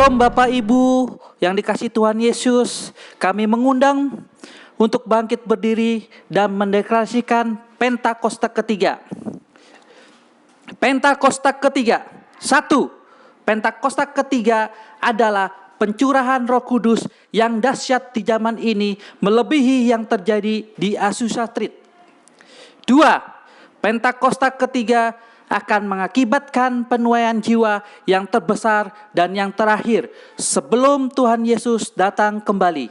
Shalom Bapak Ibu yang dikasihi Tuhan Yesus. Kami mengundang untuk bangkit berdiri dan mendeklarasikan Pentakosta ketiga. Pentakosta ketiga. 1. Pentakosta ketiga adalah pencurahan Roh Kudus yang dahsyat di zaman ini melebihi yang terjadi di Azusa Street. 2. Pentakosta ketiga akan mengakibatkan penuaian jiwa yang terbesar dan yang terakhir sebelum Tuhan Yesus datang kembali.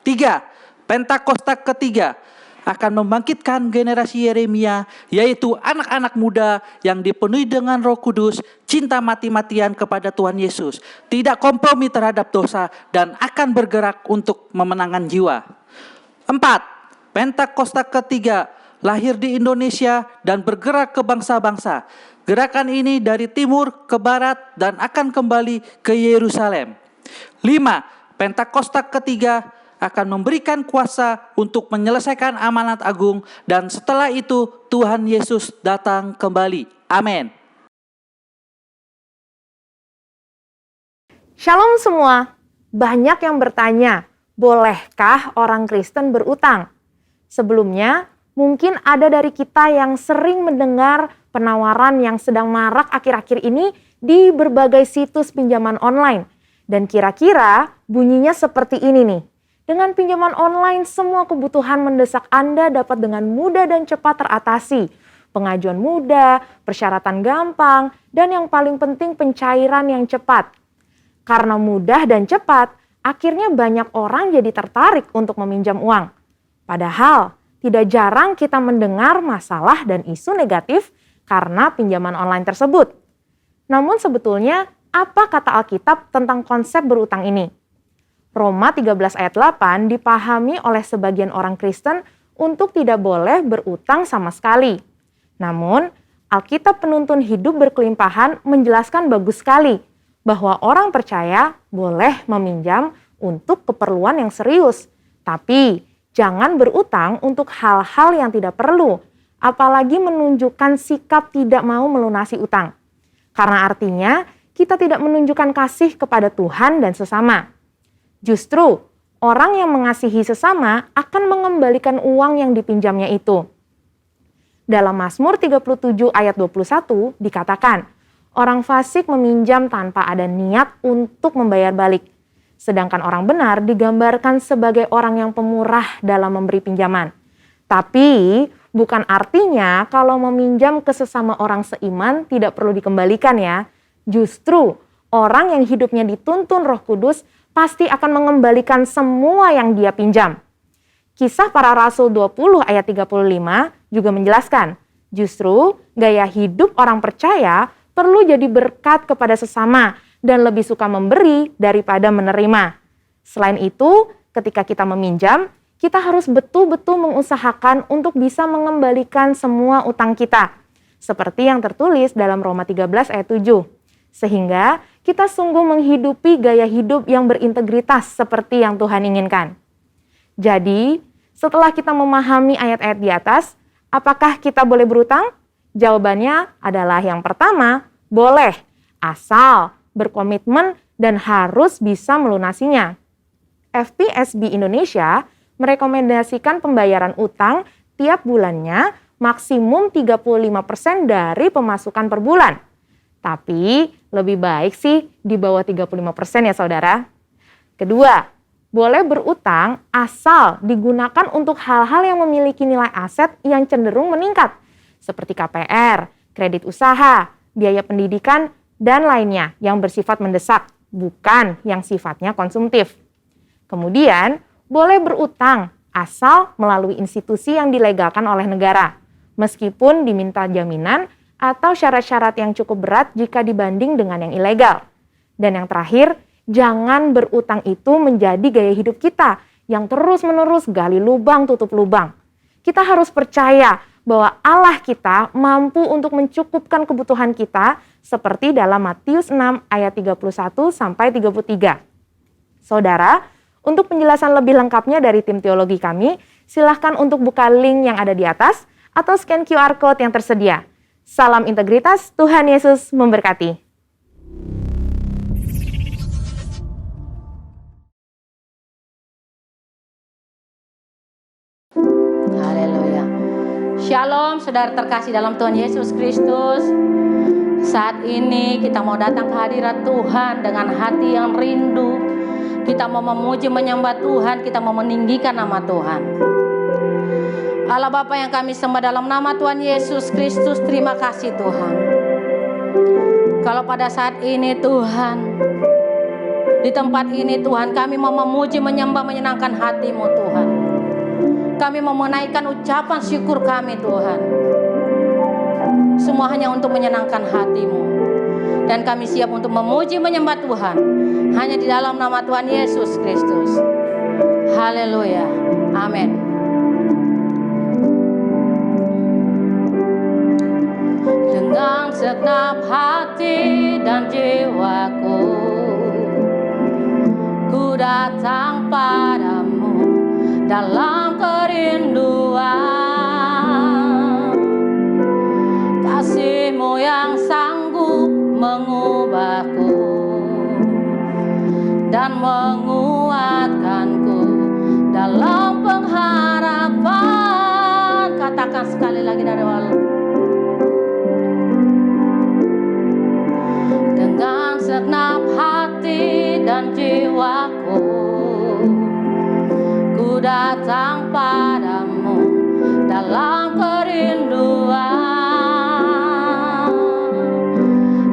3. Pentakosta ketiga akan membangkitkan generasi Yeremia, yaitu anak-anak muda yang dipenuhi dengan Roh Kudus, cinta mati-matian kepada Tuhan Yesus, tidak kompromi terhadap dosa, dan akan bergerak untuk memenangkan jiwa. 4. Pentakosta ketiga lahir di Indonesia dan bergerak ke bangsa-bangsa. Gerakan ini dari timur ke barat dan akan kembali ke Yerusalem. 5. Pentakosta ketiga akan memberikan kuasa untuk menyelesaikan amanat agung dan setelah itu Tuhan Yesus datang kembali. Amin. Shalom semua. Banyak yang bertanya, bolehkah orang Kristen berutang? Sebelumnya, mungkin ada dari kita yang sering mendengar penawaran yang sedang marak akhir-akhir ini di berbagai situs pinjaman online. Dan kira-kira bunyinya seperti ini nih. Dengan pinjaman online, semua kebutuhan mendesak Anda dapat dengan mudah dan cepat teratasi. Pengajuan mudah, persyaratan gampang, dan yang paling penting pencairan yang cepat. Karena mudah dan cepat, akhirnya banyak orang jadi tertarik untuk meminjam uang. Padahal, tidak jarang kita mendengar masalah dan isu negatif karena pinjaman online tersebut. Namun sebetulnya, apa kata Alkitab tentang konsep berutang ini? Roma 13 ayat 8 dipahami oleh sebagian orang Kristen untuk tidak boleh berutang sama sekali. Namun, Alkitab penuntun hidup berkelimpahan menjelaskan bagus sekali bahwa orang percaya boleh meminjam untuk keperluan yang serius. Tapi, jangan berutang untuk hal-hal yang tidak perlu, apalagi menunjukkan sikap tidak mau melunasi utang. Karena artinya kita tidak menunjukkan kasih kepada Tuhan dan sesama. Justru, orang yang mengasihi sesama akan mengembalikan uang yang dipinjamnya itu. Dalam Mazmur 37 ayat 21 dikatakan, orang fasik meminjam tanpa ada niat untuk membayar balik. Sedangkan orang benar digambarkan sebagai orang yang pemurah dalam memberi pinjaman. Tapi bukan artinya kalau meminjam ke sesama orang seiman tidak perlu dikembalikan ya. Justru orang yang hidupnya dituntun Roh Kudus pasti akan mengembalikan semua yang dia pinjam. Kisah Para Rasul 20 ayat 35 juga menjelaskan, justru gaya hidup orang percaya perlu jadi berkat kepada sesama dan lebih suka memberi daripada menerima. Selain itu, ketika kita meminjam, kita harus betul-betul mengusahakan untuk bisa mengembalikan semua utang kita. Seperti yang tertulis dalam Roma 13 ayat 7. Sehingga kita sungguh menghidupi gaya hidup yang berintegritas seperti yang Tuhan inginkan. Jadi, setelah kita memahami ayat-ayat di atas, apakah kita boleh berutang? Jawabannya adalah yang pertama, boleh, asal berkomitmen dan harus bisa melunasinya. FPSB Indonesia merekomendasikan pembayaran utang tiap bulannya maksimum 35% dari pemasukan per bulan. Tapi lebih baik sih di bawah 35% ya saudara. Kedua, boleh berutang asal digunakan untuk hal-hal yang memiliki nilai aset yang cenderung meningkat. Seperti KPR, kredit usaha, biaya pendidikan, dan lainnya yang bersifat mendesak, bukan yang sifatnya konsumtif. Kemudian, boleh berutang asal melalui institusi yang dilegalkan oleh negara, meskipun diminta jaminan atau syarat-syarat yang cukup berat jika dibanding dengan yang ilegal. Dan yang terakhir, jangan berutang itu menjadi gaya hidup kita yang terus-menerus gali lubang tutup lubang. Kita harus percaya bahwa Allah kita mampu untuk mencukupkan kebutuhan kita seperti dalam Matius 6 ayat 31 sampai 33. Saudara, untuk penjelasan lebih lengkapnya dari tim teologi kami, silahkan untuk buka link yang ada di atas atau scan QR Code yang tersedia. Salam integritas, Tuhan Yesus memberkati. Haleluya. Shalom saudara terkasih dalam Tuhan Yesus Kristus. Saat ini kita mau datang ke hadirat Tuhan dengan hati yang rindu. Kita mau memuji menyembah Tuhan, kita mau meninggikan nama Tuhan. Allah Bapa yang kami sembah dalam nama Tuhan Yesus Kristus, terima kasih Tuhan. Kalau pada saat ini Tuhan, di tempat ini Tuhan, kami mau memuji menyembah menyenangkan hati-Mu Tuhan. Kami mau menaikkan ucapan syukur kami Tuhan. Semua hanya untuk menyenangkan hati-Mu. Dan kami siap untuk memuji menyembah Tuhan hanya di dalam nama Tuhan Yesus Kristus. Haleluya. Amin. Dengan segenap hati dan jiwaku, ku datang padamu dalam kerinduan. Kasih-Mu yang sanggup mengubahku dan menguatkanku dalam pengharapan. Katakan sekali lagi dari awal. Dengan segenap hati dan jiwaku, ku datang padamu dalam kerinduan.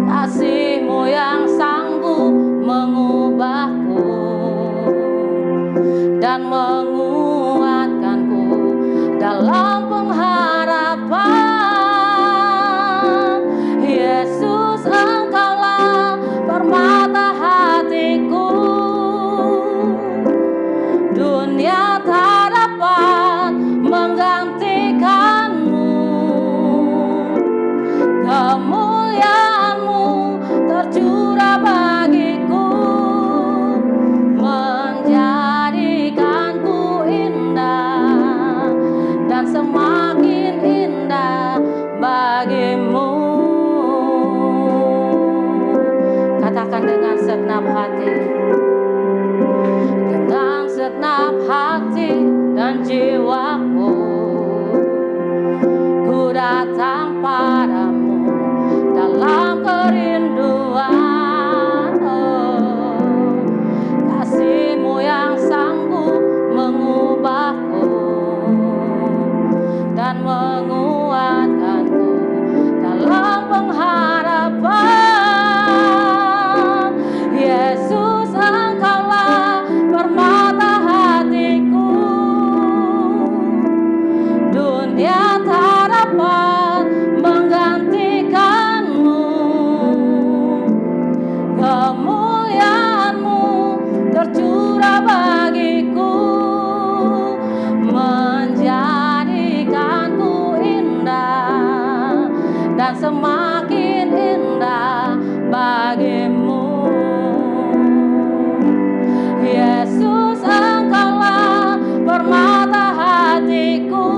Kasih-Mu yang sanggup mengubahku dan menguatkanku dalam pengharapan. Yesus, Engkaulah permata hatiku. Dunia tak dapat menggantikan-Mu. Kemuliaan-Mu tercurah bagiku, menjadikanku indah dan semakin indah bagi-Mu. Katakan dengan segenap hati. Dengan segenap hati dan jiwaku, ku datang padamu dalam kerinduan. Kasih-Mu yang sanggup mengubahku dan menguatkanku dalam pengharapan. Yesus, Engkaulah permata hatiku. Dunia tak dapat menggantikan-Mu. Kemuliaan-Mu tercurah bagiku, menjadikanku indah dan semakin indah bagi-Mu. Yesus, Engkaulah permata hatiku.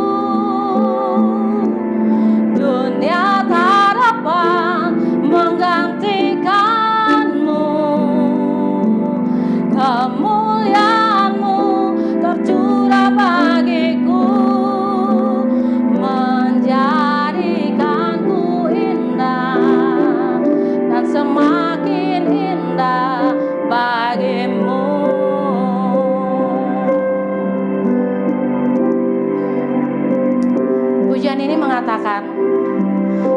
Dunia tak dapat menggantikan-Mu. Kemuliaan-Mu tercurah bagiku, menjadikanku indah dan semakin indah bagi-Mu. Pujian ini mengatakan,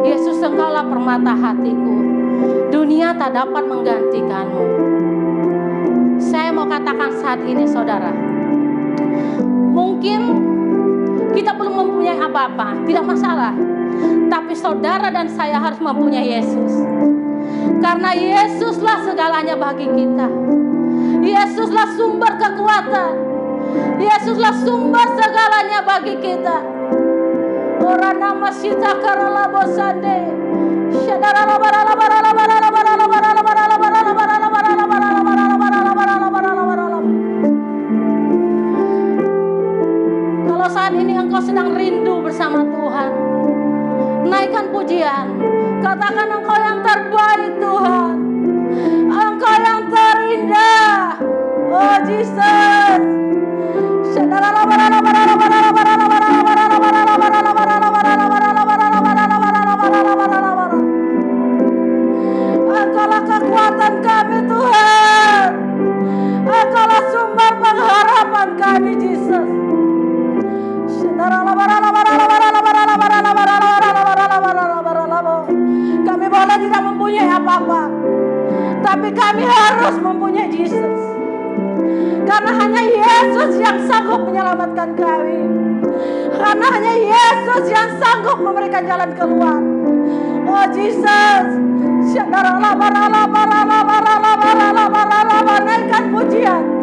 Yesus, Engkaulah permata hatiku. Dunia tak dapat menggantikan-Mu. Saya mau katakan saat ini saudara, mungkin kita belum mempunyai apa-apa, tidak masalah. Tapi saudara dan saya harus mempunyai Yesus. Karena Yesuslah segalanya bagi kita. Yesuslah sumber kekuatan. Yesuslah sumber segalanya bagi kita. Orang nama sita karala bosande. Kalau saat ini engkau sedang rindu bersama Tuhan, naikkan pujian. Katakan, Engkau yang terbaik Tuhan, Engkau yang terindah. Oh Jesus. kami, Jesus. Kami boleh tidak mempunyai apa-apa, tapi kami harus mempunyai Jesus. Karena hanya Yesus yang sanggup menyelamatkan kami. Karena hanya Yesus yang sanggup memberikan jalan keluar. Oh Jesus, naikkan pujian.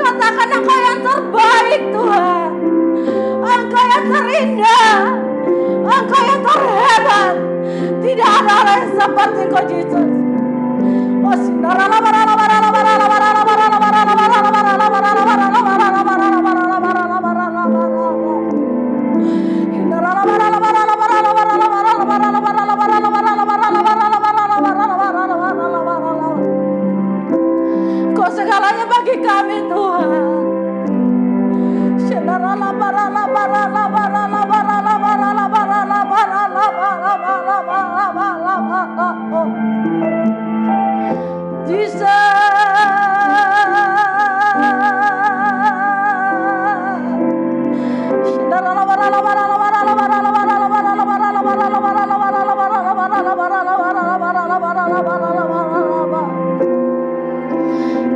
Katakan Engkau yang terbaik Tuhan. Engkau yang terindah. Engkau yang terhebat. Tidak ada orang yang seperti Engkau Jesus. Oh Kau segalanya bagi kami Tuhan.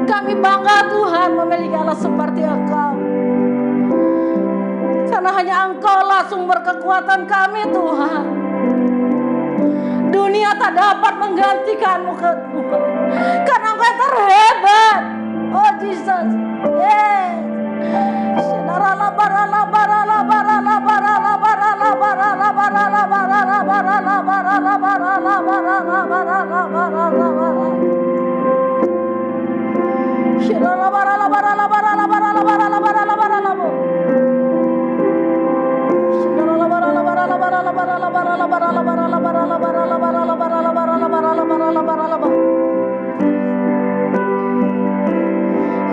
Kami bangga Tuhan memiliki Allah seperti Engkau. Karena hanya Engkaulah sumber kekuatan kami Tuhan. Dunia tak dapat menggantikan-Mu ke Tuhan. Karena Engkau yang terhebat. Oh Jesus. Yes.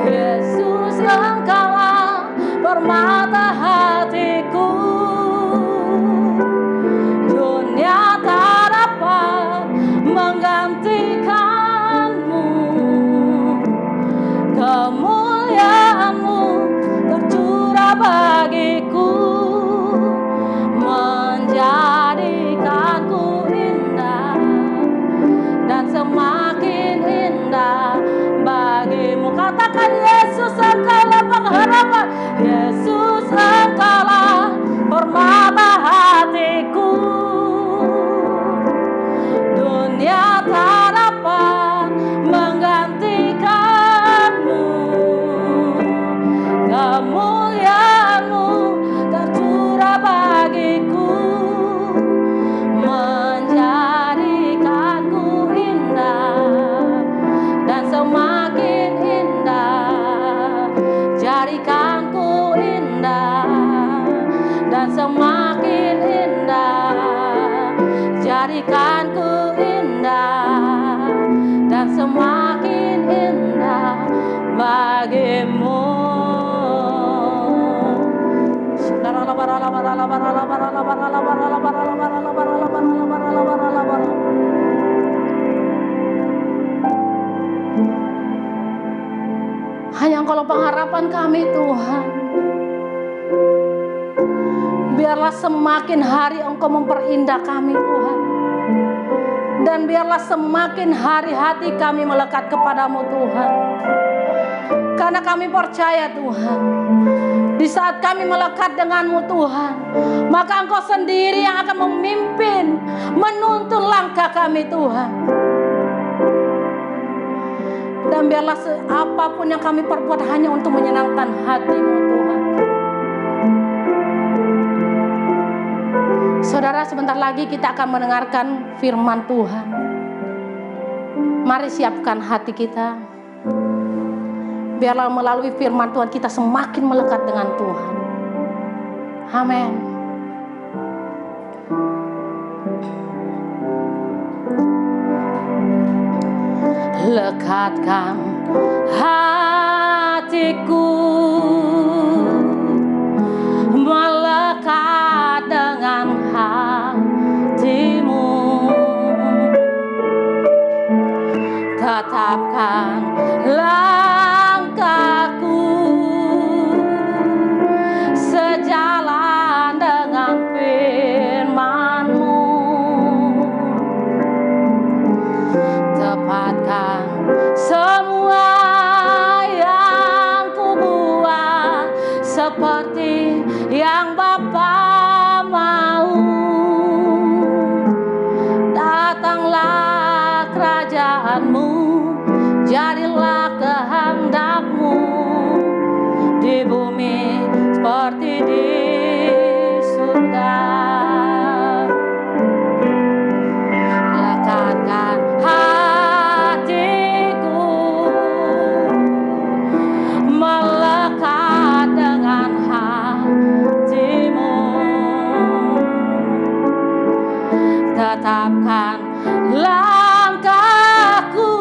Yesus, Engkaulah permata hatiku. Dunia tak dapat menggantikan-Mu. Kemuliaan-Mu tercurah bagiku, menjadikanku indah dan semakin indah bagimu. Katakan Yesus, Engkaulah pengharapan. Yesus, Engkaulah permata hatiku. Dunia tak dapat menggantikan-Mu. Kemuliaan-Mu tercurah bagiku, menjadikanku indah dan semakin indah. Jadikanku indah dan semakin indah. Jadikanku indah dan semakin indah bagimu. Hanya Engkau pengharapan kami Tuhan. Biarlah semakin hari Engkau memperindah kami Tuhan. Dan biarlah semakin hari hati kami melekat kepadamu Tuhan. Karena kami percaya Tuhan, di saat kami melekat denganmu Tuhan, maka Engkau sendiri yang akan memimpin, menuntun langkah kami Tuhan. Dan biarlah apapun yang kami perbuat hanya untuk menyenangkan hati-Mu Tuhan. Saudara, sebentar lagi kita akan mendengarkan firman Tuhan. Mari siapkan hati kita. Biarlah melalui firman Tuhan kita semakin melekat dengan Tuhan. Amin. Lekatkan hatiku, melekat dengan hati-Mu. Tetapkan langkahku seperti yang Bapa mau. Datanglah kerajaanmu, jadilah kehendak-Mu di bumi seperti di surga. Lekatkan hatiku melekat dengan hati-Mu. Tetapkan langkahku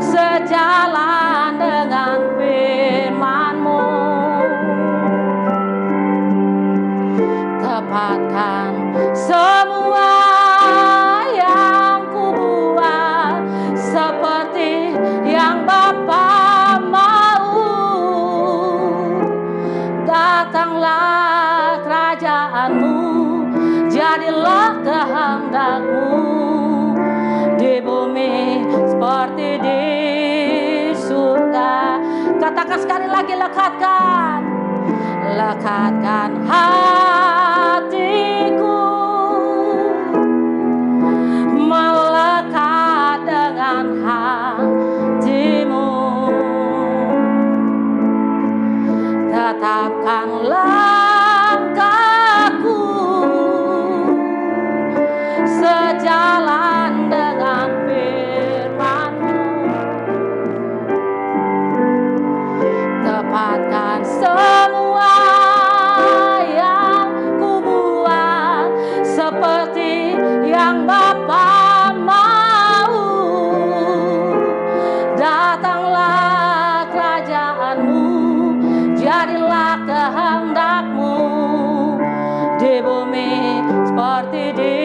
sejalan dengan firman-Mu. Tepatkan semua yang kubuat seperti yang Bapa mau. Datanglah kerajaan-Mu, jadilah kehendak-Mu di bumi seperti di surga. Katakan sekali lagi, lekatkan. Lekatkan hatiku melekat dengan hati-Mu. Tetapkan langkahku sejalan dengan firman-Mu. Tepatkan semua yang kubuat seperti yang Bapa mau. Datanglah kerajaan-Mu, jadilah kehendak-Mu di bumi seperti di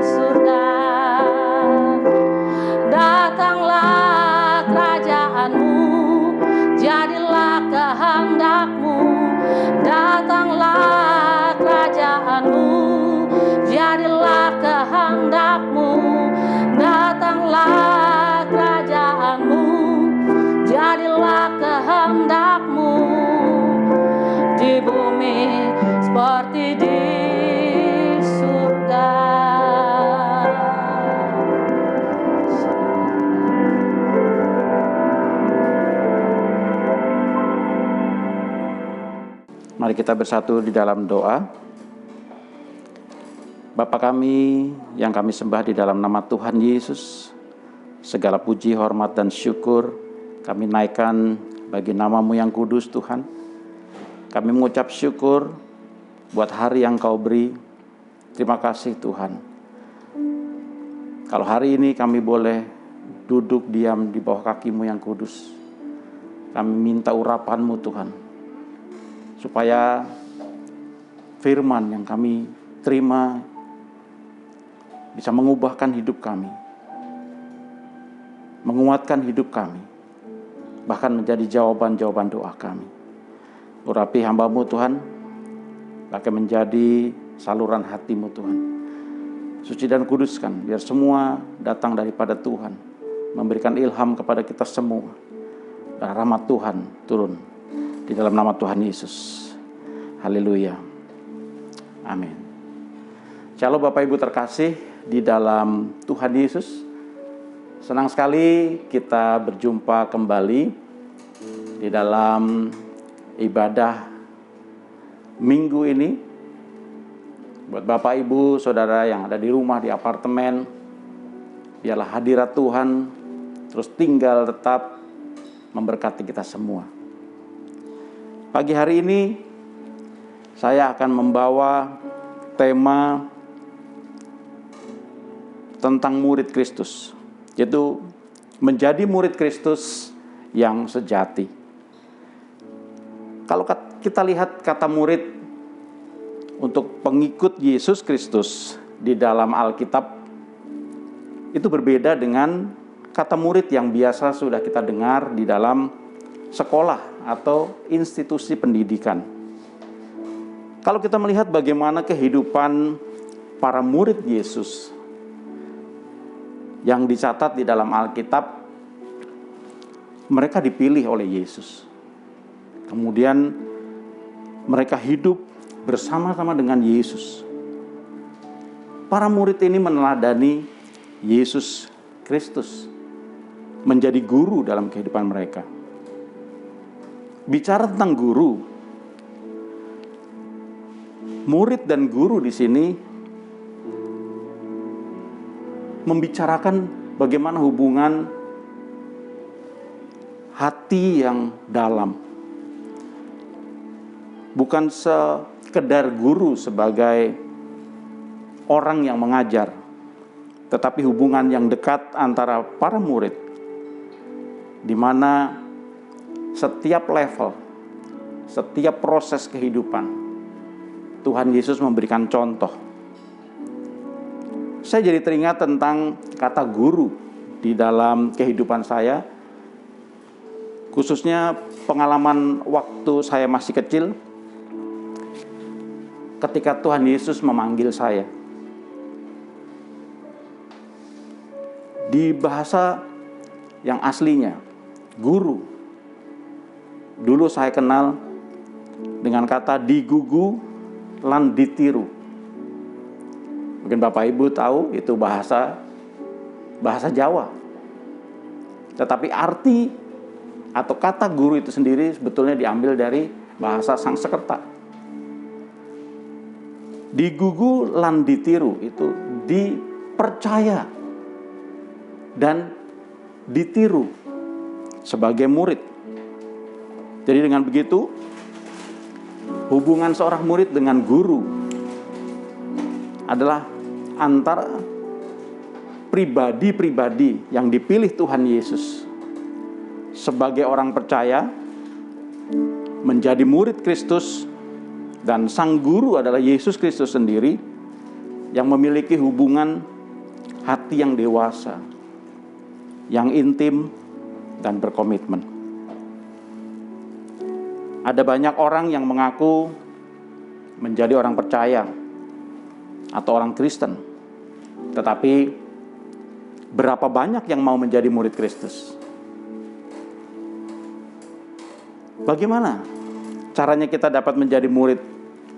surga. Datanglah kerajaan-Mu, jadilah kehendak-Mu. Datanglah kerajaan-Mu, jadilah kehendak-Mu. Datanglah kerajaan-Mu, jadilah kehendak-Mu di bumi seperti di surga. Mari kita bersatu di dalam doa. Bapa kami yang kami sembah di dalam nama Tuhan Yesus, segala puji, hormat, dan syukur kami naikkan bagi nama-Mu yang kudus Tuhan. Kami mengucap syukur buat hari yang Kau beri. Terima kasih Tuhan. Kalau hari ini kami boleh duduk diam di bawah kaki-Mu yang kudus, kami minta urapan-Mu Tuhan, supaya firman yang kami terima bisa mengubahkan hidup kami, menguatkan hidup kami, bahkan menjadi jawaban-jawaban doa kami. Urapi hamba-Mu Tuhan, bahkan menjadi saluran hati-Mu Tuhan. Suci dan kuduskan, biar semua datang daripada Tuhan, memberikan ilham kepada kita semua, dan rahmat Tuhan turun di dalam nama Tuhan Yesus. Haleluya. Amin. Shalom Bapak Ibu terkasih di dalam Tuhan Yesus. Senang sekali kita berjumpa kembali di dalam ibadah minggu ini. Buat Bapak Ibu, Saudara yang ada di rumah, di apartemen, biarlah hadirat Tuhan terus tinggal tetap memberkati kita semua. Pagi hari ini saya akan membawa tema tentang murid Kristus, yaitu menjadi murid Kristus yang sejati. Kalau kita lihat kata murid untuk pengikut Yesus Kristus di dalam Alkitab, itu berbeda dengan kata murid yang biasa sudah kita dengar di dalam sekolah atau institusi pendidikan. Kalau kita melihat bagaimana kehidupan para murid Yesus yang dicatat di dalam Alkitab, mereka dipilih oleh Yesus. Kemudian mereka hidup bersama-sama dengan Yesus. Para murid ini meneladani Yesus Kristus, menjadi guru dalam kehidupan mereka. Bicara tentang guru, murid dan guru di sini membicarakan bagaimana hubungan hati yang dalam. Bukan sekedar guru sebagai orang yang mengajar, tetapi hubungan yang dekat antara para murid, di mana setiap level, setiap proses kehidupan, Tuhan Yesus memberikan contoh. Saya jadi teringat tentang kata guru di dalam kehidupan saya, khususnya pengalaman waktu saya masih kecil, ketika Tuhan Yesus memanggil saya. Di bahasa yang aslinya, guru, dulu saya kenal dengan kata digugu lan ditiru. Mungkin Bapak Ibu tahu itu bahasa Jawa. Tetapi arti atau kata guru itu sendiri sebetulnya diambil dari bahasa Sanskerta. Digugu lan ditiru itu dipercaya dan ditiru sebagai murid. Jadi dengan begitu, hubungan seorang murid dengan guru adalah antara pribadi-pribadi yang dipilih Tuhan Yesus sebagai orang percaya, menjadi murid Kristus, dan sang guru adalah Yesus Kristus sendiri yang memiliki hubungan hati yang dewasa, yang intim dan berkomitmen. Ada banyak orang yang mengaku menjadi orang percaya atau orang Kristen, tetapi berapa banyak yang mau menjadi murid Kristus? Bagaimana caranya kita dapat menjadi murid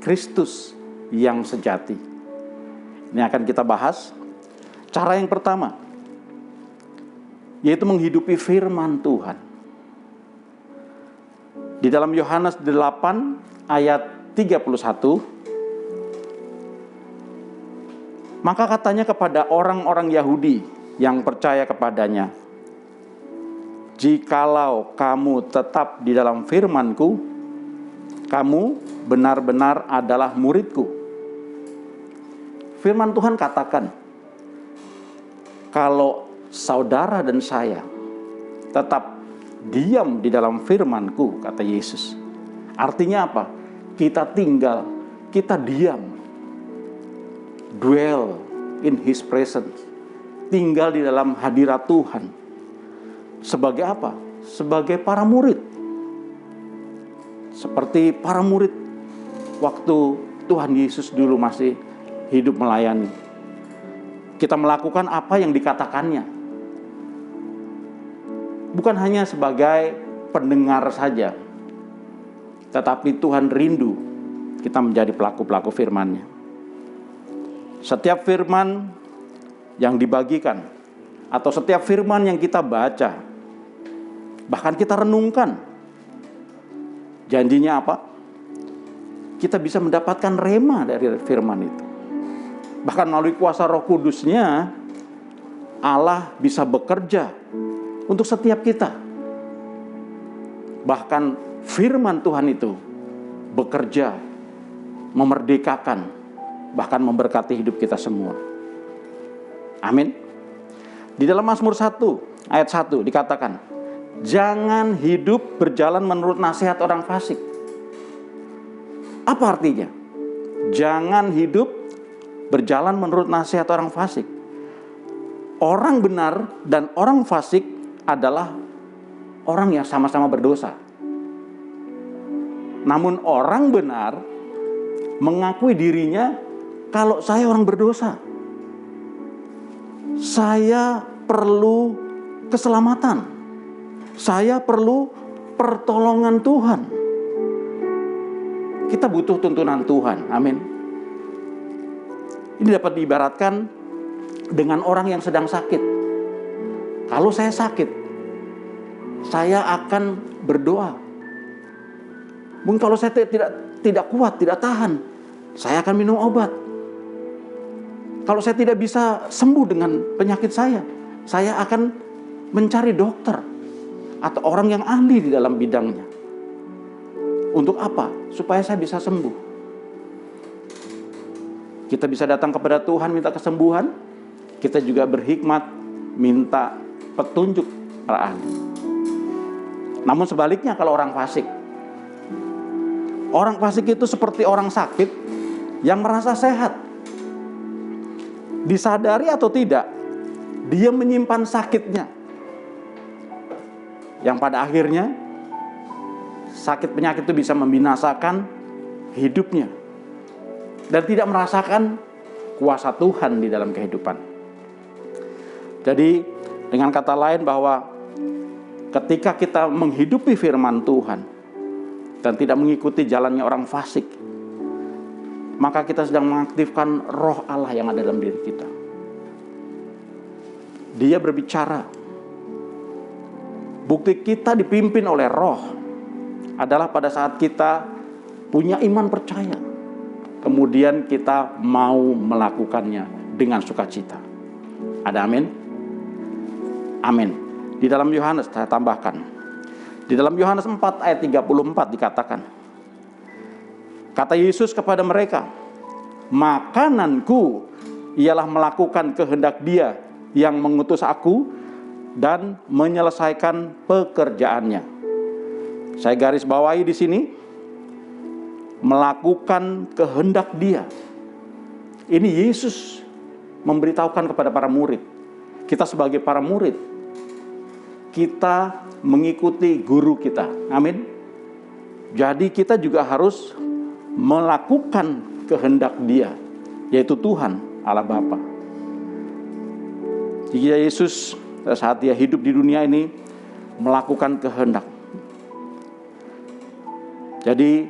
Kristus yang sejati? Ini akan kita bahas. Cara yang pertama, yaitu menghidupi firman Tuhan. Di dalam Yohanes 8 ayat 31, maka katanya kepada orang-orang Yahudi yang percaya kepadanya, "Jikalau kamu tetap di dalam firman-Ku, kamu benar-benar adalah murid-Ku." Firman Tuhan katakan, kalau saudara dan saya tetap diam di dalam firman-Ku, kata Yesus. Artinya apa? Kita tinggal, kita diam. Dwell in His presence. Tinggal di dalam hadirat Tuhan. Sebagai apa? Sebagai para murid. Seperti para murid waktu Tuhan Yesus dulu masih hidup melayani. Kita melakukan apa yang dikatakannya. Bukan hanya sebagai pendengar saja, tetapi Tuhan rindu kita menjadi pelaku-pelaku firman-Nya. Setiap firman yang dibagikan, atau setiap firman yang kita baca, bahkan kita renungkan, janjinya apa? Kita bisa mendapatkan rema dari firman itu. Bahkan melalui kuasa Roh Kudus-Nya, Allah bisa bekerja untuk setiap kita. Bahkan firman Tuhan itu bekerja, memerdekakan, bahkan memberkati hidup kita semua. Amin. Di dalam Mazmur 1 ayat 1 dikatakan, jangan hidup berjalan menurut nasihat orang fasik. Apa artinya? Jangan hidup berjalan menurut nasihat orang fasik. Orang benar dan orang fasik adalah orang yang sama-sama berdosa. Namun orang benar mengakui dirinya, kalau saya orang berdosa, saya perlu keselamatan, saya perlu pertolongan Tuhan. kita butuh tuntunan Tuhan. Amin. Ini dapat diibaratkan dengan orang yang sedang sakit. Kalau saya sakit, saya akan berdoa. Mungkin kalau saya tidak kuat, tidak tahan, saya akan minum obat. Kalau saya tidak bisa sembuh dengan penyakit saya akan mencari dokter atau orang yang ahli di dalam bidangnya. Untuk apa? Supaya saya bisa sembuh. Kita bisa datang kepada Tuhan minta kesembuhan. Kita juga berhikmat minta petunjuk para ahli. Namun sebaliknya kalau orang fasik. Orang fasik itu seperti orang sakit yang merasa sehat. Disadari atau tidak, dia menyimpan sakitnya. Yang pada akhirnya sakit penyakit itu bisa membinasakan hidupnya dan tidak merasakan kuasa Tuhan di dalam kehidupan. Jadi dengan kata lain bahwa ketika kita menghidupi firman Tuhan dan tidak mengikuti jalannya orang fasik, maka kita sedang mengaktifkan roh Allah yang ada dalam diri kita. Dia berbicara. Bukti kita dipimpin oleh roh adalah pada saat kita punya iman percaya. Kemudian kita mau melakukannya dengan sukacita. Ada amin? Amin. Di dalam Yohanes, saya tambahkan. Di dalam Yohanes 4 ayat 34 dikatakan. Kata Yesus kepada mereka, makananku ialah melakukan kehendak Dia yang mengutus aku dan menyelesaikan pekerjaannya. Saya garis bawahi di sini, melakukan kehendak Dia. Ini Yesus memberitahukan kepada para murid. Kita sebagai para murid, kita mengikuti guru kita. Amin. Jadi kita juga harus melakukan kehendak Dia, yaitu Tuhan Allah Bapa. Jika Yesus saat Dia hidup di dunia ini melakukan kehendak. Jadi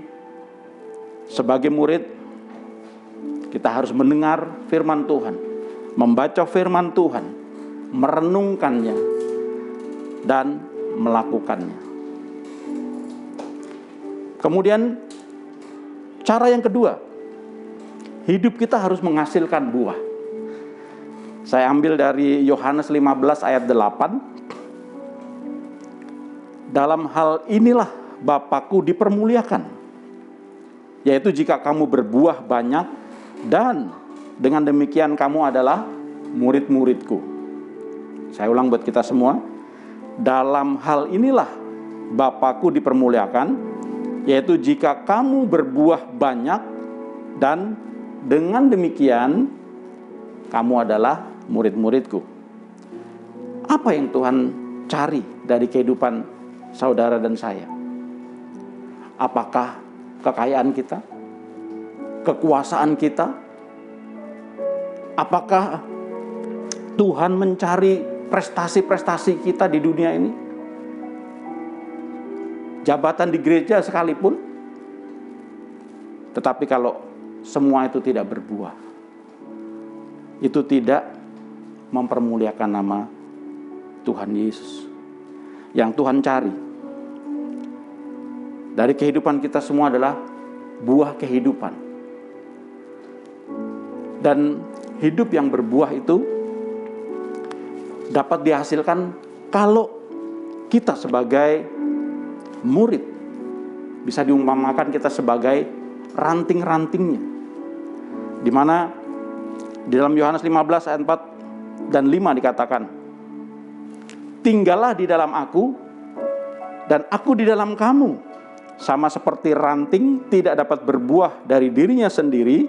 sebagai murid kita harus mendengar firman Tuhan, membaca firman Tuhan, merenungkannya dan melakukannya. Kemudian cara yang kedua, hidup kita harus menghasilkan buah. Saya ambil dari Yohanes 15 ayat 8. Dalam hal inilah Bapakku dipermuliakan, yaitu jika kamu berbuah banyak dan dengan demikian kamu adalah murid-muridku. Saya ulang buat kita semua. Dalam hal inilah Bapakku dipermuliakan, yaitu jika kamu berbuah banyak dan dengan demikian kamu adalah murid-muridku. Apa yang Tuhan cari dari kehidupan saudara dan saya? Apakah kekayaan kita? Kekuasaan kita? Apakah Tuhan mencari prestasi-prestasi kita di dunia ini? Jabatan di gereja sekalipun? Tetapi kalau semua itu tidak berbuah, itu tidak mempermuliakan nama Tuhan Yesus. Yang Tuhan cari dari kehidupan kita semua adalah buah kehidupan. Dan hidup yang berbuah itu dapat dihasilkan kalau kita sebagai murid, bisa diumpamakan kita sebagai ranting-rantingnya. Di mana di dalam Yohanes 15 ayat 4 dan 5 dikatakan, tinggallah di dalam aku dan aku di dalam kamu. Sama seperti ranting tidak dapat berbuah dari dirinya sendiri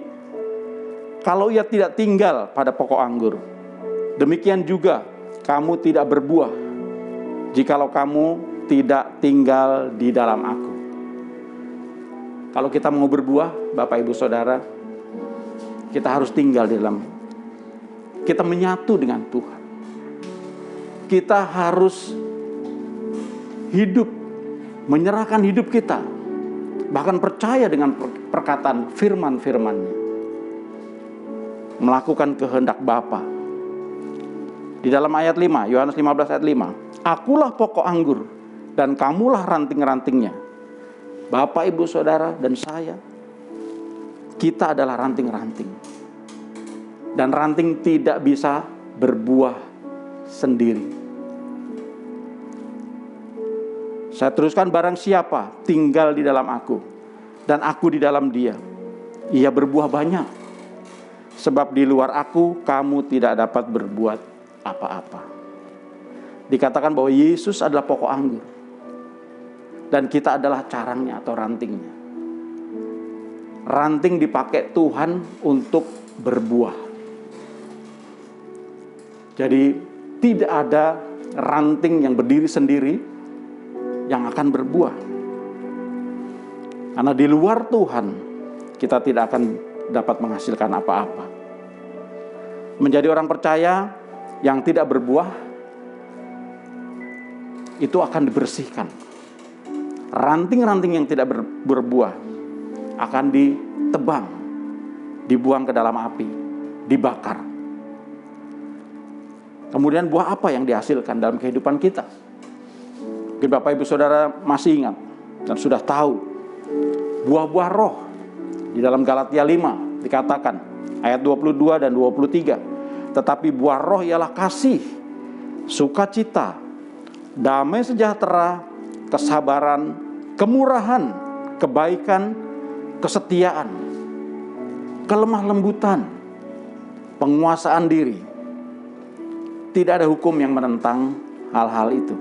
kalau ia tidak tinggal pada pokok anggur. Demikian juga kamu tidak berbuah jikalau kamu tidak tinggal di dalam aku. Kalau kita mau berbuah, Bapak Ibu Saudara, kita harus tinggal di dalam, kita menyatu dengan Tuhan. Kita harus hidup, menyerahkan hidup kita bahkan percaya dengan perkataan firman-firman-Nya, melakukan kehendak Bapa. Di dalam ayat 5, Yohanes 15 ayat 5, akulah pokok anggur dan kamulah ranting-rantingnya. Bapak, Ibu, Saudara, dan saya, kita adalah ranting-ranting. Dan ranting tidak bisa berbuah sendiri. Saya teruskan, barang siapa tinggal di dalam aku dan aku di dalam dia, ia berbuah banyak. Sebab di luar aku kamu tidak dapat berbuat apa-apa. Dikatakan bahwa Yesus adalah pokok anggur dan kita adalah carangnya atau rantingnya. Ranting dipakai Tuhan untuk berbuah. Jadi tidak ada ranting yang berdiri sendiri yang akan berbuah. Karena di luar Tuhan kita tidak akan dapat menghasilkan apa-apa. Menjadi orang percaya yang tidak berbuah itu akan dibersihkan. Ranting-ranting yang tidak berbuah akan ditebang, dibuang ke dalam api, dibakar. Kemudian buah apa yang dihasilkan dalam kehidupan kita? Mungkin Bapak Ibu Saudara masih ingat dan sudah tahu buah-buah roh di dalam Galatia 5 dikatakan ayat 22 dan 23. Tetapi buah roh ialah kasih, sukacita, damai sejahtera, kesabaran, kemurahan, kebaikan, kesetiaan, kelemah lembutan, penguasaan diri. Tidak ada hukum yang menentang hal-hal itu.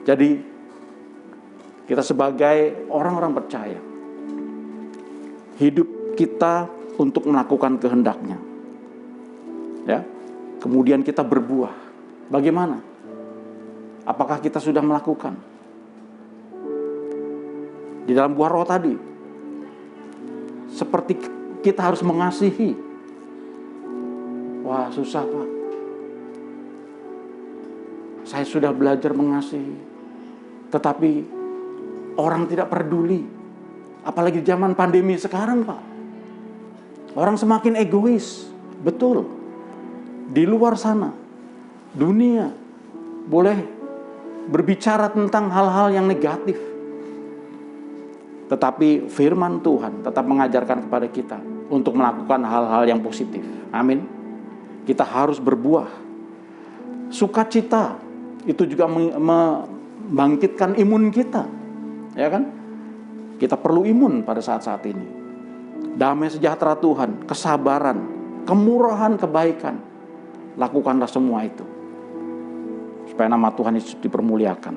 Jadi kita sebagai orang-orang percaya, hidup kita untuk melakukan kehendak-Nya. Ya. Kemudian kita berbuah. Bagaimana? Apakah kita sudah melakukan? Di dalam buah roh tadi, seperti kita harus mengasihi. Wah, susah Pak. Saya sudah belajar mengasihi. Tetapi orang tidak peduli. Apalagi zaman pandemi sekarang, Pak. Orang semakin egois. Betul. Di luar sana, dunia boleh berbicara tentang hal-hal yang negatif. Tetapi firman Tuhan tetap mengajarkan kepada kita untuk melakukan hal-hal yang positif. Amin. Kita harus berbuah. Sukacita itu juga membangkitkan imun kita, ya kan? Kita perlu imun pada saat-saat ini. Damai sejahtera Tuhan, kesabaran, kemurahan, kebaikan, lakukanlah semua itu supaya nama Tuhan Yesus dipermuliakan.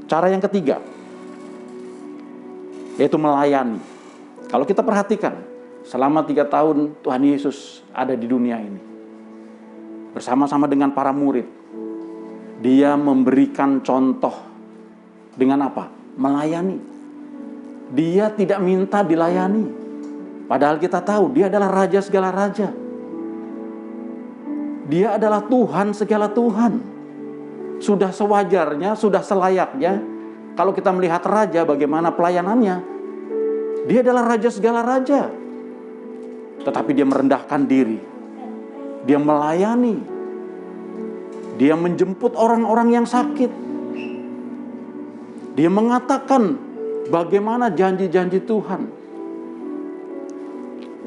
Cara yang ketiga, yaitu melayani. Kalau kita perhatikan, selama 3 tahun Tuhan Yesus ada di dunia ini, bersama-sama dengan para murid, Dia memberikan contoh dengan apa? Melayani. Dia tidak minta dilayani. Padahal kita tahu Dia adalah Raja segala raja. Dia adalah Tuhan segala Tuhan. Sudah sewajarnya, sudah selayaknya kalau kita melihat Raja bagaimana pelayanannya. Dia adalah Raja segala raja. Tetapi Dia merendahkan diri. Dia melayani. Dia menjemput orang-orang yang sakit. Dia mengatakan bagaimana janji-janji Tuhan.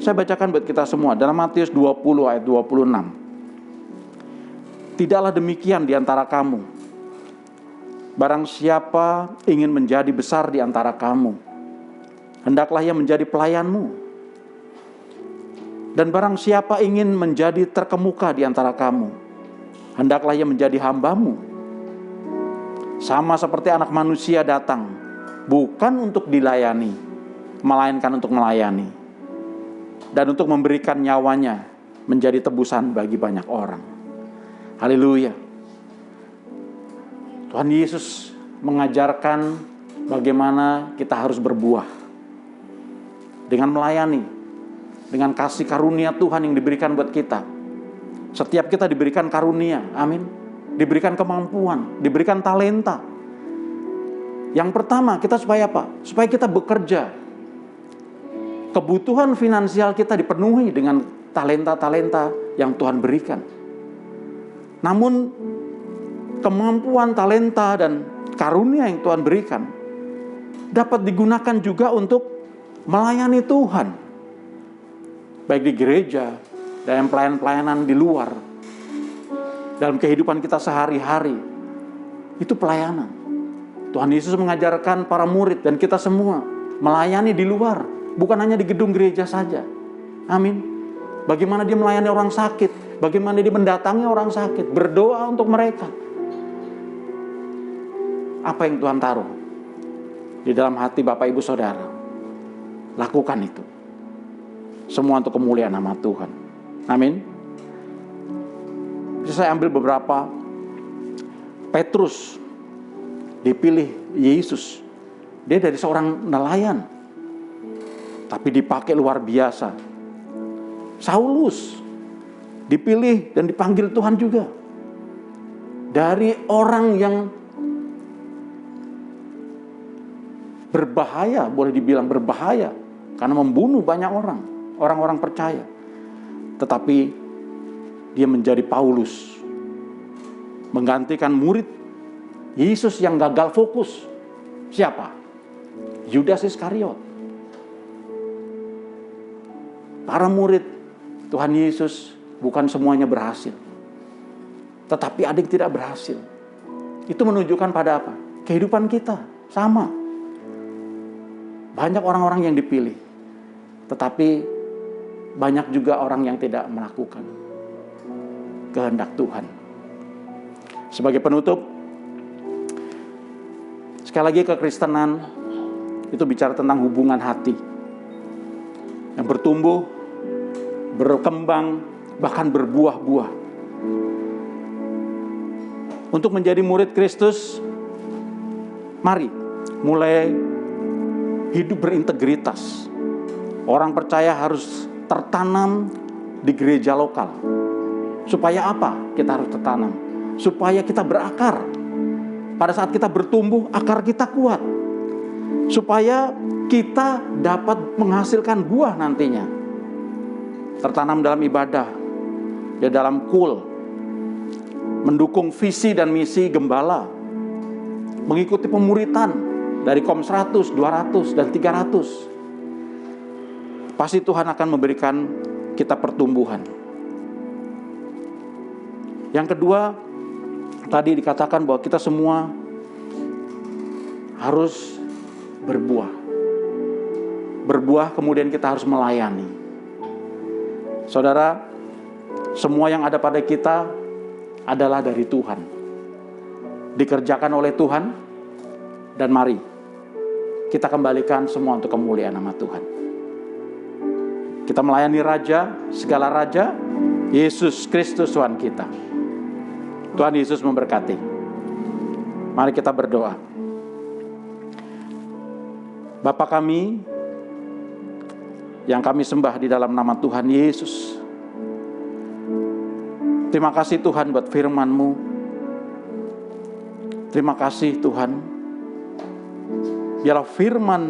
Saya bacakan buat kita semua dalam Matius 20 ayat 26. Tidaklah demikian di antara kamu. Barang siapa ingin menjadi besar di antara kamu, hendaklah ia menjadi pelayanmu. Dan barang siapa ingin menjadi terkemuka di antara kamu, hendaklah ia menjadi hambamu. Sama seperti Anak Manusia datang, bukan untuk dilayani, melainkan untuk melayani. Dan untuk memberikan nyawanya menjadi tebusan bagi banyak orang. Haleluya. Tuhan Yesus mengajarkan bagaimana kita harus berbuah. Dengan melayani. Dengan kasih karunia Tuhan yang diberikan buat kita. Setiap kita diberikan karunia. Amin. Diberikan kemampuan. Diberikan talenta. Yang pertama, kita supaya apa? Supaya kita bekerja. Kebutuhan finansial kita dipenuhi dengan talenta-talenta yang Tuhan berikan. Namun, kemampuan, talenta, dan karunia yang Tuhan berikan dapat digunakan juga untuk melayani Tuhan. Baik di gereja, dan pelayanan-pelayanan di luar. Dalam kehidupan kita sehari-hari, itu pelayanan. Tuhan Yesus mengajarkan para murid dan kita semua melayani di luar, bukan hanya di gedung gereja saja. Amin. Bagaimana dia melayani orang sakit, bagaimana dia mendatangi orang sakit, berdoa untuk mereka. Apa yang Tuhan taruh di dalam hati Bapak Ibu Saudara, lakukan itu. Semua untuk kemuliaan nama Tuhan. Amin. Bisa saya ambil beberapa. Petrus dipilih Yesus. Dia dari seorang nelayan, tapi dipakai luar biasa. Saulus dipilih dan dipanggil Tuhan juga. Dari orang yang berbahaya, boleh dibilang berbahaya, karena membunuh banyak orang-orang percaya. Tetapi dia menjadi Paulus, menggantikan murid Yesus yang gagal fokus. Siapa? Yudas Iskariot. Para murid Tuhan Yesus bukan semuanya berhasil, tetapi ada yang tidak berhasil. Itu menunjukkan pada apa? Kehidupan kita sama. Banyak orang-orang yang dipilih, tetapi banyak juga orang yang tidak melakukan kehendak Tuhan. Sebagai penutup, sekali lagi kekristenan itu bicara tentang hubungan hati yang bertumbuh, berkembang, bahkan berbuah-buah. Untuk menjadi murid Kristus, mari mulai hidup berintegritas. Orang percaya harus tertanam di gereja lokal. Supaya apa? Kita harus tertanam. Supaya kita berakar. Pada saat kita bertumbuh, akar kita kuat. Supaya kita dapat menghasilkan buah nantinya. Tertanam dalam ibadah, di dalam kul, mendukung visi dan misi gembala, mengikuti pemuritan dari Kom 100, 200, dan 300. Pasti Tuhan akan memberikan kita pertumbuhan. Yang kedua, tadi dikatakan bahwa kita semua harus berbuah. Berbuah, kemudian kita harus melayani. Saudara, semua yang ada pada kita adalah dari Tuhan. Dikerjakan oleh Tuhan, dan mari kita kembalikan semua untuk kemuliaan nama Tuhan. Kita melayani Raja, segala Raja, Yesus Kristus Tuhan kita. Tuhan Yesus memberkati. Mari kita berdoa. Bapa kami yang kami sembah di dalam nama Tuhan Yesus, terima kasih Tuhan buat firman-Mu. Terima kasih Tuhan, biarlah firman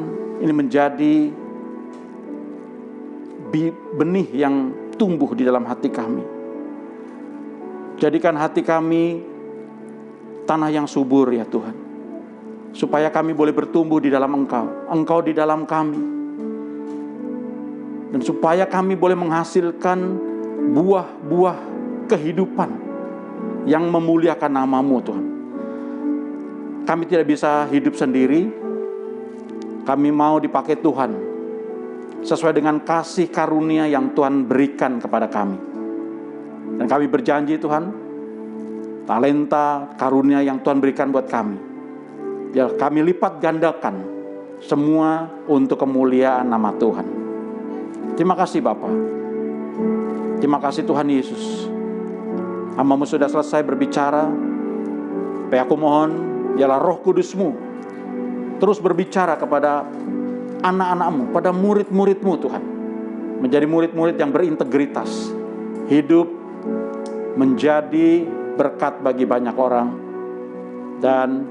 ini menjadi benih yang tumbuh di dalam hati kami. Jadikan hati kami tanah yang subur ya Tuhan, supaya kami boleh bertumbuh di dalam Engkau, Engkau di dalam kami, dan supaya kami boleh menghasilkan buah-buah kehidupan yang memuliakan nama-Mu Tuhan. Kami tidak bisa hidup sendiri, kami mau dipakai Tuhan sesuai dengan kasih karunia yang Tuhan berikan kepada kami. Dan kami berjanji Tuhan, talenta karunia yang Tuhan berikan buat kami, ya kami lipat gandakan semua untuk kemuliaan nama Tuhan. Terima kasih Bapa. Terima kasih Tuhan Yesus. Hamba-Mu sudah selesai berbicara. Tapi aku mohon, biarlah Roh Kudus-Mu terus berbicara kepada anak-anak-Mu, pada murid-murid-Mu Tuhan. Menjadi murid-murid yang berintegritas, hidup menjadi berkat bagi banyak orang, dan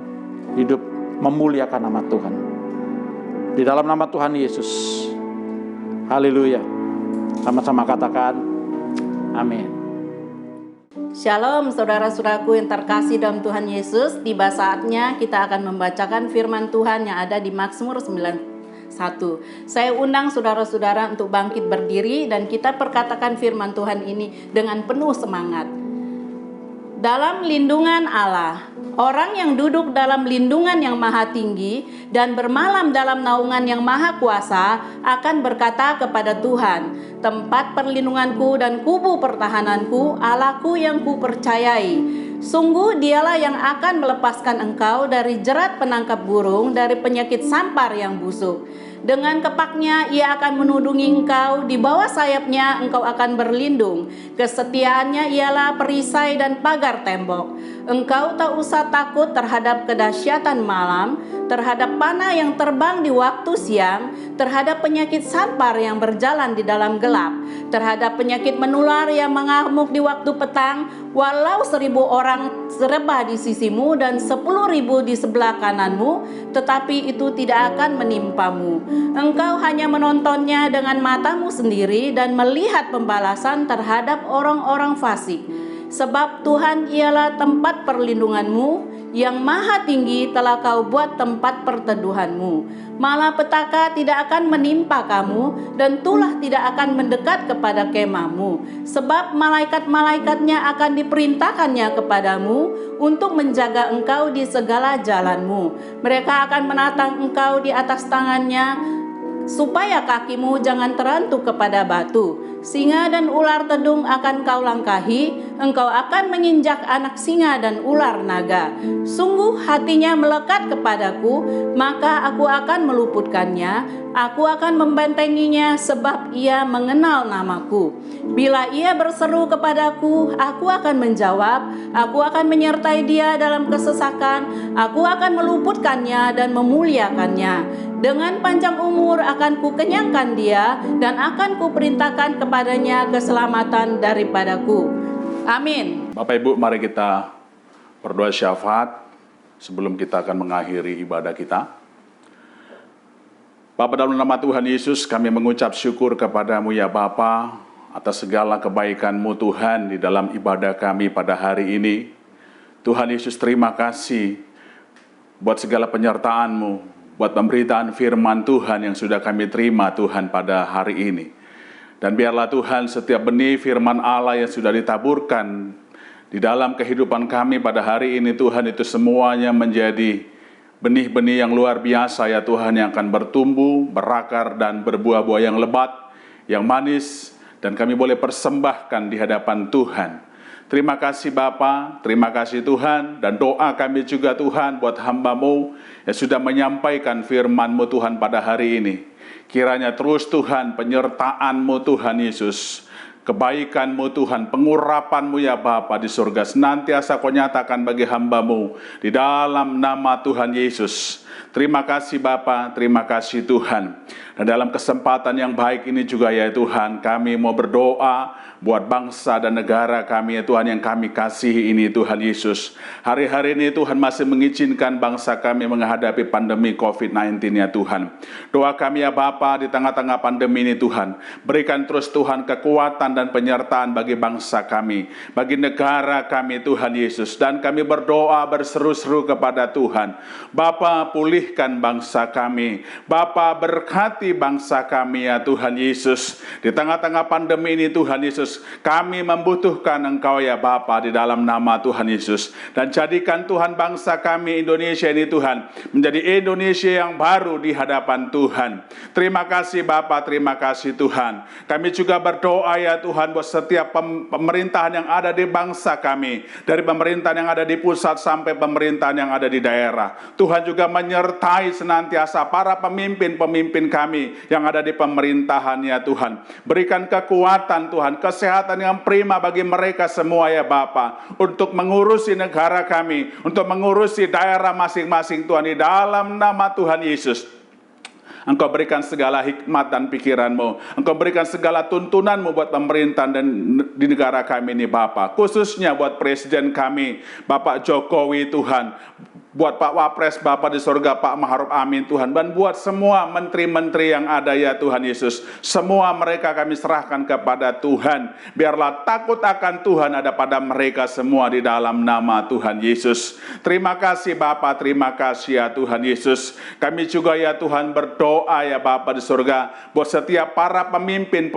hidup memuliakan nama Tuhan. Di dalam nama Tuhan Yesus. Haleluya. Sama-sama katakan amin. Shalom saudara-saudaraku yang terkasih dalam Tuhan Yesus. Tiba saatnya kita akan membacakan firman Tuhan yang ada di Mazmur 91. Saya undang saudara-saudara untuk bangkit berdiri dan kita perkatakan firman Tuhan ini dengan penuh semangat. Dalam lindungan Allah, orang yang duduk dalam lindungan yang maha tinggi dan bermalam dalam naungan yang maha kuasa akan berkata kepada Tuhan, tempat perlindunganku dan kubu pertahananku, Allahku yang kupercayai. Sungguh dialah yang akan melepaskan engkau dari jerat penangkap burung, dari penyakit sampar yang busuk. Dengan kepaknya ia akan menudungi engkau, di bawah sayapnya engkau akan berlindung. Kesetiaannya ialah perisai dan pagar tembok. Engkau tak usah takut terhadap kedahsyatan malam, terhadap panah yang terbang di waktu siang, terhadap penyakit sampar yang berjalan di dalam gelap, terhadap penyakit menular yang mengamuk di waktu petang. Walau 1.000 orang serebah di sisimu dan 10.000 di sebelah kananmu, tetapi itu tidak akan menimpamu. Engkau hanya menontonnya dengan matamu sendiri dan melihat pembalasan terhadap orang-orang fasik. Sebab Tuhan ialah tempat perlindunganmu, yang maha tinggi telah kau buat tempat perteduhanmu. Malapetaka tidak akan menimpa kamu, dan tulah tidak akan mendekat kepada kemahmu. Sebab malaikat-malaikatnya akan diperintahkannya kepadamu untuk menjaga engkau di segala jalanmu. Mereka akan menatang engkau di atas tangannya, supaya kakimu jangan terantuk kepada batu. Singa dan ular tedung akan kau langkahi, engkau akan menginjak anak singa dan ular naga. Sungguh hatinya melekat kepadaku, maka aku akan meluputkannya, aku akan membentenginya sebab ia mengenal namaku. Bila ia berseru kepadaku, aku akan menjawab, aku akan menyertai dia dalam kesesakan, aku akan meluputkannya dan memuliakannya. Dengan panjang umur akan kukenyangkan dia dan akan kuperintahkan kepadanya keselamatan daripadaku. Amin. Bapak Ibu, mari kita berdoa syafaat sebelum kita akan mengakhiri ibadah kita. Bapa, dalam nama Tuhan Yesus kami mengucap syukur kepadamu ya Bapa atas segala kebaikan-Mu Tuhan di dalam ibadah kami pada hari ini. Tuhan Yesus, terima kasih buat segala penyertaan-Mu, buat pemberitaan firman Tuhan yang sudah kami terima Tuhan pada hari ini. Dan biarlah Tuhan setiap benih firman Allah yang sudah ditaburkan di dalam kehidupan kami pada hari ini Tuhan, itu semuanya menjadi benih-benih yang luar biasa ya Tuhan, yang akan bertumbuh, berakar dan berbuah-buah yang lebat, yang manis, dan kami boleh persembahkan di hadapan Tuhan. Terima kasih Bapa, terima kasih Tuhan, dan doa kami juga Tuhan buat hamba-Mu yang sudah menyampaikan firman-Mu Tuhan pada hari ini. Kiranya terus Tuhan penyertaan-Mu Tuhan Yesus, kebaikan-Mu Tuhan, pengurapan-Mu ya Bapa di surga senantiasa Kau nyatakan bagi hamba-Mu di dalam nama Tuhan Yesus. Terima kasih Bapa, terima kasih Tuhan. Dan dalam kesempatan yang baik ini juga ya Tuhan, kami mau berdoa buat bangsa dan negara kami ya Tuhan yang kami kasihi ini Tuhan Yesus. Hari-hari ini Tuhan masih mengizinkan bangsa kami menghadapi pandemi COVID-19 ya Tuhan. Doa kami ya Bapa di tengah-tengah pandemi ini Tuhan, berikan terus Tuhan kekuatan dan penyertaan bagi bangsa kami, bagi negara kami Tuhan Yesus. Dan kami berdoa berseru-seru kepada Tuhan, Bapa pulihkan bangsa kami, Bapa berkati bangsa kami ya Tuhan Yesus. Di tengah-tengah pandemi ini Tuhan Yesus, kami membutuhkan Engkau ya Bapa di dalam nama Tuhan Yesus. Dan jadikan Tuhan bangsa kami Indonesia ini Tuhan menjadi Indonesia yang baru di hadapan Tuhan. Terima kasih Bapa, terima kasih Tuhan. Kami juga berdoa ya Tuhan buat setiap pemerintahan yang ada di bangsa kami, dari pemerintahan yang ada di pusat sampai pemerintahan yang ada di daerah. Tuhan juga menyertai senantiasa para pemimpin-pemimpin kami yang ada di pemerintahan ya Tuhan. Berikan kekuatan Tuhan, kesehatan yang prima bagi mereka semua ya Bapa, untuk mengurusi negara kami, untuk mengurusi daerah masing-masing Tuhan, di dalam nama Tuhan Yesus. Engkau berikan segala hikmat dan pikiran-Mu. Engkau berikan segala tuntunan-Mu buat pemerintahan dan di negara kami ini Bapa. Khususnya buat Presiden kami, Bapak Jokowi Tuhan. buat Pak Wapres, Bapa di sorga, Pak Ma'ruf Amin Tuhan, dan buat semua menteri-menteri yang ada ya Tuhan Yesus, semua mereka kami serahkan kepada Tuhan, biarlah takut akan Tuhan ada pada mereka semua di dalam nama Tuhan Yesus. Terima kasih Bapa, terima kasih ya Tuhan Yesus. Kami juga ya Tuhan berdoa ya Bapa di sorga, buat setiap para pemimpin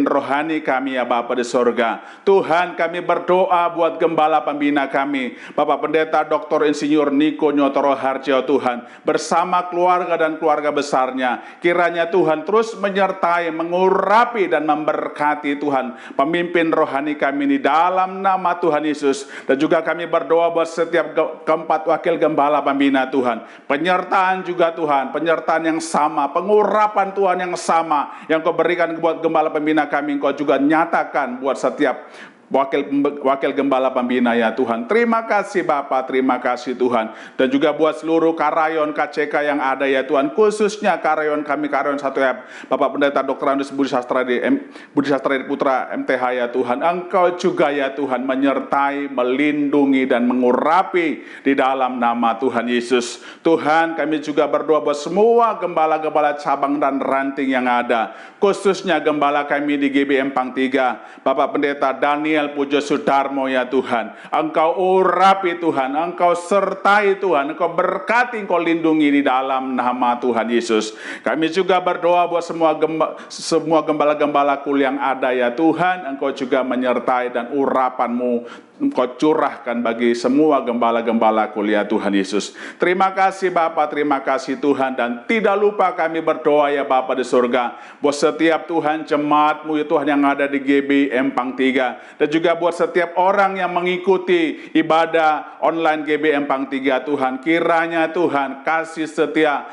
rohani kami ya Bapa di sorga. Tuhan, kami berdoa buat gembala pembina kami, Bapak Pendeta Dr. Insinyur Niko Nyotoro Harjo Tuhan, bersama keluarga dan keluarga besarnya. Kiranya Tuhan terus menyertai, mengurapi dan memberkati Tuhan pemimpin rohani kami di dalam nama Tuhan Yesus. Dan juga kami berdoa buat setiap keempat wakil gembala pembina Tuhan, penyertaan juga Tuhan, penyertaan yang sama, pengurapan Tuhan yang sama yang Kau berikan buat gembala pembina kami, Kau juga nyatakan buat setiap wakil gembala pembina ya Tuhan. Terima kasih Bapa, terima kasih Tuhan. Dan juga buat seluruh karayon KCK yang ada ya Tuhan, khususnya karayon kami, karayon 1F, Bapak Pendeta Dr. Andus Budi Sastradi Putra MTH ya Tuhan. Engkau juga ya Tuhan menyertai, melindungi dan mengurapi di dalam nama Tuhan Yesus. Tuhan, kami juga berdoa buat semua gembala-gembala cabang dan ranting yang ada, khususnya gembala kami di GB Empang 3, Bapak Pendeta Daniel Pujo Sudarmo ya Tuhan. Engkau urapi Tuhan, Engkau sertai Tuhan, Engkau berkati, Engkau lindungi di dalam nama Tuhan Yesus. Kami juga berdoa buat semua gembala-gembala kul yang ada ya Tuhan. Engkau juga menyertai dan urapan-Mu Engkau curahkan bagi semua gembala-gembala kuliah Tuhan Yesus. Terima kasih Bapa, terima kasih Tuhan. Dan tidak lupa kami berdoa ya Bapa di surga, buat setiap Tuhan jemaat-Mu ya Tuhan yang ada di GB Empang 3. Dan juga buat setiap orang yang mengikuti ibadah online GB Empang 3 Tuhan. Kiranya Tuhan kasih setia,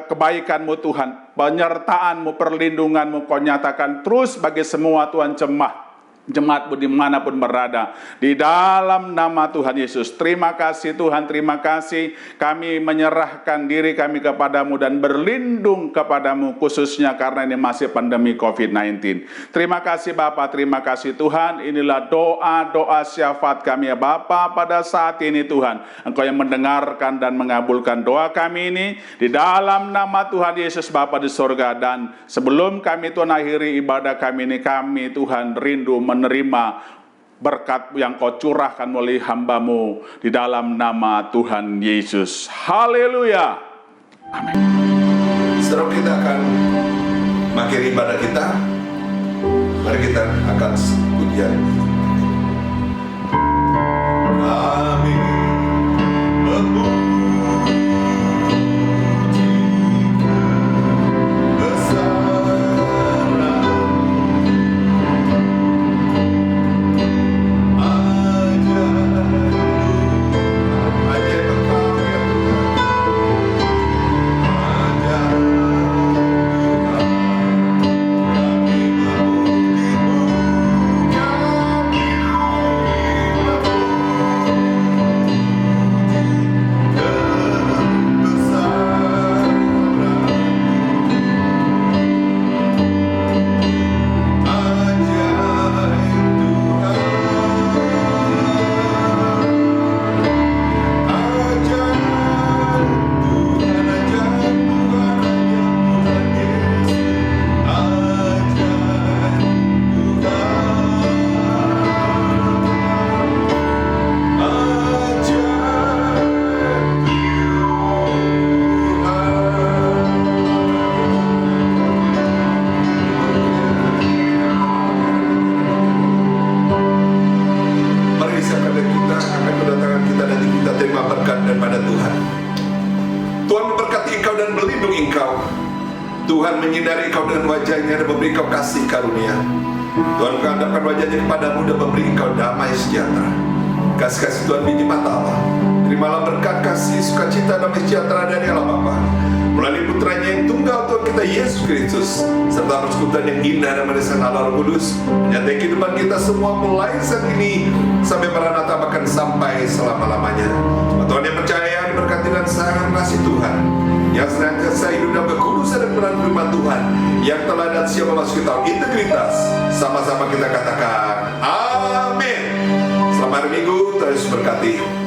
kebaikan-Mu Tuhan, penyertaan-Mu, perlindungan-Mu Kau nyatakan terus bagi semua Tuhan jemaat-Mu dimanapun berada, di dalam nama Tuhan Yesus. Terima kasih Tuhan, terima kasih. Kami menyerahkan diri kami kepadamu dan berlindung kepadamu, khususnya karena ini masih pandemi COVID-19. Terima kasih Bapa, terima kasih Tuhan. Inilah doa-doa syafaat kami ya Bapa pada saat ini Tuhan. Engkau yang mendengarkan dan mengabulkan doa kami ini di dalam nama Tuhan Yesus Bapa di surga. Dan sebelum kami Tuhan akhiri ibadah kami ini, kami Tuhan rindu menerima berkat yang Kau curahkan melalui hamba-Mu di dalam nama Tuhan Yesus. Haleluya. Amin. Setelah kita akan mengakhiri ibadah kita, mari kita akan pujian. Kami memuji Tuhan menyinari engkau dengan wajahnya dan memberi engkau kasih karunia. Tuhan menghadapkan wajahnya kepadamu dan memberi engkau damai sejahtera. Kasih-kasih Tuhan biji mata Allah, terimalah berkat kasih sukacita damai sejahtera dari Allah Bapa melalui putranya yang tunggal Tuhan kita Yesus Kristus, serta persekutuan yang indah dan manisnya Allah Roh Kudus menyertai kehidupan kita semua mulai saat ini sampai Maranatha, bahkan sampai selama-lamanya. Tuhan yang percaya diberkati dan sayang kasih Tuhan yang senantiasa hidup dalam kekudusan dan benar firman Tuhan yang telah dan siap memasuki tahun integritas. Sama-sama kita katakan amin. Selamat hari Minggu, terus berkati.